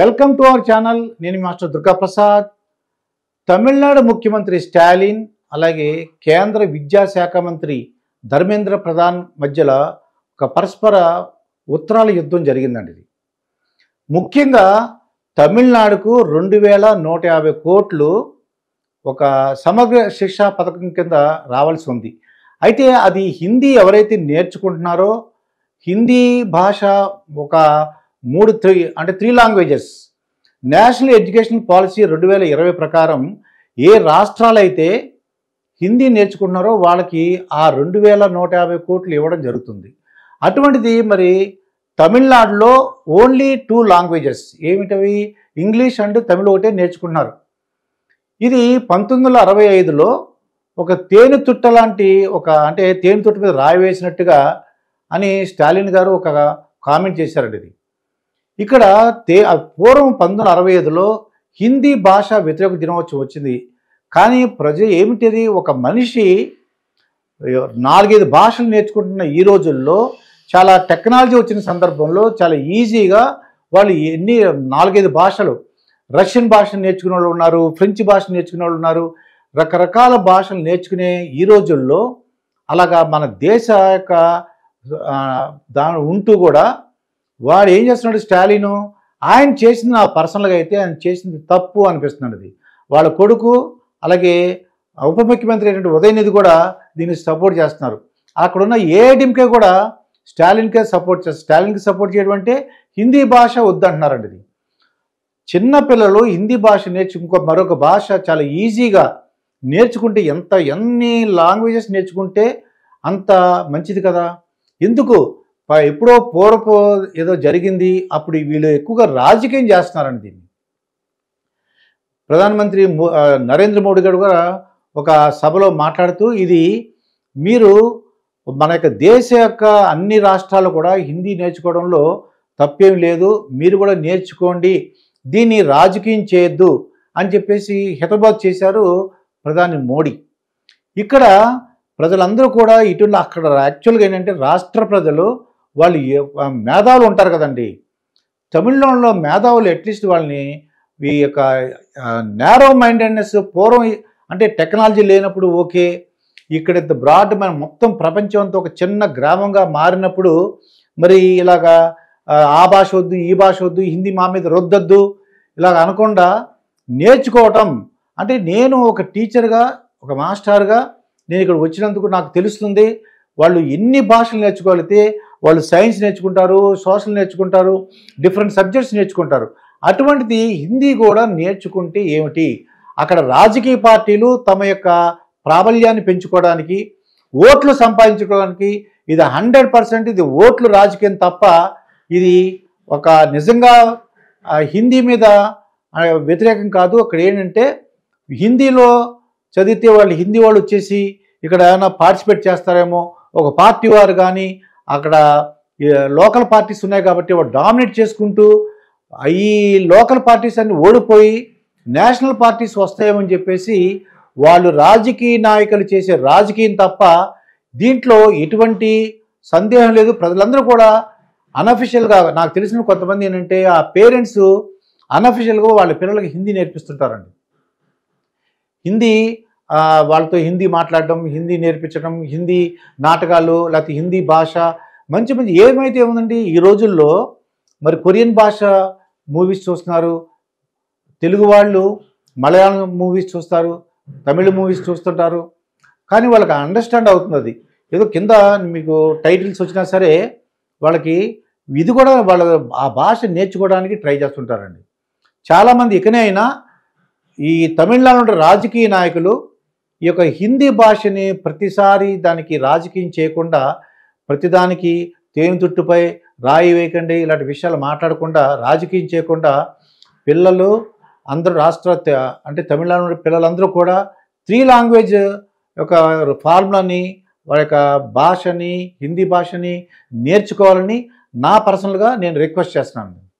Welcome to our channel. నేను master Durga Prasad. Tamil Nadu ముఖ్యమంత్రి స్టాలిన్ అలాగే కేంద్ర విద్యాశాఖ మంత్రి ధర్మేంద్ర ప్రధాన్ మధ్యలో ఒక పరస్పర ఉత్తరాల యుద్ధం జరిగిందండి. ఇది ముఖ్యంగా తమిళనాడుకు 2150 కోట్లు ఒక సమగ్ర శిక్షా పథకం కింద రావాల్సి ఉంది. అయితే అది హిందీ ఎవరైతే నేర్చుకుంటున్నారో హిందీ భాష ఒక 3 లాంగ్వేజెస్ నేషనల్ ఎడ్యుకేషన్ పాలసీ 2020 ప్రకారం ఏ రాష్ట్రాలైతే హిందీ నేర్చుకుంటున్నారో వాళ్ళకి ఆ 2150 కోట్లు ఇవ్వడం జరుగుతుంది. అటువంటిది మరి తమిళనాడులో ఓన్లీ 2 లాంగ్వేజెస్ ఏమిటవి? ఇంగ్లీష్ అండ్ తమిళ ఒకటే నేర్చుకుంటున్నారు. ఇది 1965లో ఒక తేనెతుట్ట లాంటి అంటే తేనెతుట్ట మీద రాయి వేసినట్టుగా అని స్టాలిన్ గారు ఒక కామెంట్ చేశారండి. ఇది ఇక్కడ పూర్వం 1965లో హిందీ భాష వ్యతిరేక దినోత్సవం వచ్చింది. కానీ ఏమిటిది? ఒక మనిషి 4-5 భాషలు నేర్చుకుంటున్న ఈ రోజుల్లో చాలా టెక్నాలజీ వచ్చిన సందర్భంలో చాలా ఈజీగా వాళ్ళు 4-5 భాషలు, రష్యన్ భాష నేర్చుకునే వాళ్ళు ఉన్నారు, ఫ్రెంచ్ భాష నేర్చుకునే వాళ్ళు ఉన్నారు, రకరకాల భాషలు నేర్చుకునే ఈ రోజుల్లో అలాగా మన దేశ యొక్క దాని ఉంటూ కూడా వాడు ఏం చేస్తున్నాడు? స్టాలిన్ ఆయన చేసింది పర్సనల్గా అయితే ఆయన చేసింది తప్పు అనిపిస్తున్నాడు. అది వాళ్ళ కొడుకు అలాగే ఉప ముఖ్యమంత్రి అయినటువంటి ఉదయనిధి కూడా దీన్ని సపోర్ట్ చేస్తున్నారు. అక్కడున్న ఏఐడిఎంకే కూడా స్టాలిన్కి సపోర్ట్ చేయడం అంటే హిందీ భాష వద్దంటున్నారండి. ఇది చిన్నపిల్లలు హిందీ భాష మరొక భాష చాలా ఈజీగా నేర్చుకుంటే ఎన్ని లాంగ్వేజెస్ నేర్చుకుంటే అంత మంచిది కదా. ఎందుకు ఎప్పుడో పూర్వపు ఏదో జరిగింది, అప్పుడు వీళ్ళు ఎక్కువగా రాజకీయం చేస్తున్నారండి. దీన్ని ప్రధానమంత్రి నరేంద్ర మోడీ గారు కూడా ఒక సభలో మాట్లాడుతూ ఇది మీరు మన యొక్క దేశ యొక్క అన్ని రాష్ట్రాలు కూడా హిందీ నేర్చుకోవడంలో తప్పేం లేదు, మీరు కూడా నేర్చుకోండి, దీన్ని రాజకీయం చేయొద్దు అని చెప్పేసి హితబాద్ చేశారు ప్రధాని మోడీ. ఇక్కడ ప్రజలందరూ కూడా ఇటున్న అక్కడ యాక్చువల్గా ఏంటంటే రాష్ట్ర ప్రజలు వాళ్ళు మేధావులు ఉంటారు కదండి. తమిళనాడులో మేధావులు అట్లీస్ట్ వాళ్ళని ఈ యొక్క నేరో మైండెడ్నెస్ పూర్వం అంటే టెక్నాలజీ లేనప్పుడు ఓకే, ఇక్కడ బ్రాడ్ మన మొత్తం ప్రపంచంతో ఒక చిన్న గ్రామంగా మారినప్పుడు మరి ఇలాగా ఆ భాష వద్దు, ఈ భాష వద్దు, హిందీ మా మీద రుద్దద్దు ఇలాగ అనకుండా నేర్చుకోవటం అంటే నేను ఒక టీచర్గా ఒక మాస్టర్గా నేను ఇక్కడ వచ్చినందుకు నాకు తెలుస్తుంది వాళ్ళు ఎన్ని భాషలు నేర్చుకోగలిగితే వాళ్ళు సైన్స్ నేర్చుకుంటారు, సోషల్ నేర్చుకుంటారు, డిఫరెంట్ సబ్జెక్ట్స్ నేర్చుకుంటారు. అటువంటిది హిందీ కూడా నేర్చుకుంటే ఏమిటి? అక్కడ రాజకీయ పార్టీలు తమ యొక్క ప్రాబల్యాన్ని పెంచుకోవడానికి, ఓట్లు సంపాదించుకోవడానికి ఇది 100% ఇది ఓట్లు రాజకీయం తప్ప ఇది ఒక నిజంగా హిందీ మీద వ్యతిరేకం కాదు. అక్కడ ఏంటంటే హిందీలో చదివితే వాళ్ళు హిందీ వాళ్ళు వచ్చేసి ఇక్కడ ఏమైనా పార్టిసిపేట్ చేస్తారేమో, ఒక పార్టీ వారు కానీ అక్కడ లోకల్ పార్టీస్ ఉన్నాయి కాబట్టి వాడు డామినేట్ చేసుకుంటూ ఈ లోకల్ పార్టీస్ అన్ని ఓడిపోయి నేషనల్ పార్టీస్ వస్తాయేమని చెప్పేసి వాళ్ళు రాజకీయ నాయకులు చేసే రాజకీయం తప్ప దీంట్లో ఎటువంటి సందేహం లేదు. ప్రజలందరూ కూడా అన్అఫిషియల్గా నాకు తెలిసిన కొంతమంది ఏంటంటే ఆ పేరెంట్స్ అన్అఫిషియల్గా వాళ్ళ పిల్లలకి హిందీ నేర్పిస్తుంటారండి. హిందీ వాళ్ళతో హిందీ మాట్లాడడం, హిందీ నేర్పించడం, హిందీ నాటకాలు లేకపోతే హిందీ భాష మంచి ఏమైతే ఉందండి ఈ రోజుల్లో. మరి కొరియన్ భాష మూవీస్ చూస్తున్నారు, తెలుగు వాళ్ళు మలయాళం మూవీస్ చూస్తారు, తమిళ మూవీస్ చూస్తుంటారు. కానీ వాళ్ళకి అండర్స్టాండ్ అవుతుంది. ఏదో కింద మీకు టైటిల్స్ వచ్చినా సరే వాళ్ళకి ఇది కూడా వాళ్ళ ఆ భాష నేర్చుకోవడానికి ట్రై చేస్తుంటారండి. చాలామంది ఇకనే అయినా ఈ తమిళనాడు రాజకీయ నాయకులు ఈ యొక్క హిందీ భాషని ప్రతిసారి దానికి రాజకీయం చేయకుండా ప్రతిదానికి తేనెతుట్టుపై రాయి వేయకండి ఇలాంటి విషయాలు మాట్లాడకుండా రాజకీయం చేయకుండా పిల్లలు అందరూ అంటే తమిళనాడు పిల్లలందరూ కూడా 3 లాంగ్వేజ్ యొక్క ఫార్ములాని వాళ్ళ యొక్క భాషని హిందీ భాషని నేర్చుకోవాలని నా పర్సనల్గా నేను రిక్వెస్ట్ చేస్తున్నాను.